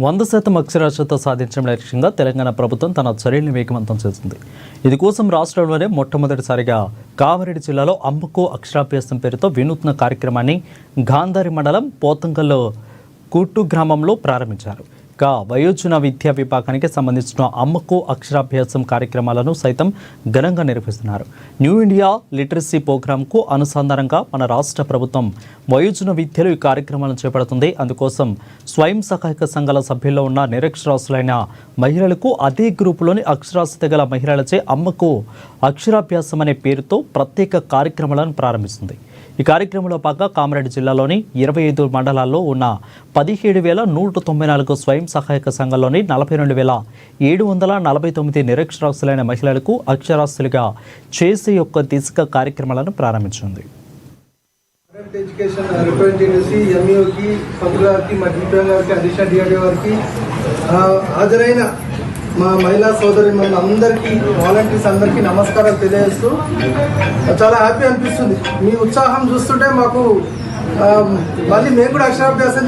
100% అక్షరాస్యత సాధించడం లక్ష్యంగా తెలంగాణ ప్రభుత్వం తన చర్యలను వేగవంతం చేసింది. ఇందుకోసం రాష్ట్రంలోనే మొట్టమొదటిసారిగా కామారెడ్డి జిల్లాలో అమ్మకు అక్షరాభ్యాసం పేరుతో వినూత్న కార్యక్రమాన్ని గాంధారి మండలం పోతంగల్లో కుట్టు గ్రామంలో ప్రారంభించారు. వయోజన విద్యా విభాగానికి సంబంధించిన అమ్మకు అక్షరాభ్యాసం కార్యక్రమాలను సైతం ఘనంగా నిర్వహిస్తున్నారు. న్యూ ఇండియా లిటరసీ ప్రోగ్రాంకు అనుసంధానంగా మన రాష్ట్ర ప్రభుత్వం వయోజన విద్యలో ఈ కార్యక్రమాలను చేపడుతుంది. అందుకోసం స్వయం సహాయక సంఘాల సభ్యుల్లో ఉన్న నిరక్షరాస్యులైన మహిళలకు అదే గ్రూపులోని అక్షరాస్యత గల మహిళలచే అమ్మకు అక్షరాభ్యాసం అనే పేరుతో ప్రత్యేక కార్యక్రమాలను ప్రారంభిస్తుంది. ఈ కార్యక్రమంలో భాగంగా కామారెడ్డి జిల్లాలోని 25 మండలాల్లో ఉన్న 17,194 స్వయం సహాయక సంఘాల్లోని 42,749 నిరక్షరాస్యులైన మహిళలకు అక్షరాస్యులుగా చేసే యొక్క దిశగా కార్యక్రమాలను ప్రారంభించింది. ఎడ్యుకేషన్ రిప్రజెంటేటివ్స్కి, ఎంఈఓకి, పంతులు గారికి, మా డిపిఎం గారికి, అడిషనల్ డిఆర్డీ వారికి, హాజరైన మా మహిళా సోదరి అందరికీ, వాలంటీర్స్ అందరికీ నమస్కారాలు తెలియజేస్తూ చాలా హ్యాపీ అనిపిస్తుంది. మీ ఉత్సాహం చూస్తుంటే మాకు మళ్ళీ మేము కూడా అక్షరాభ్యాసం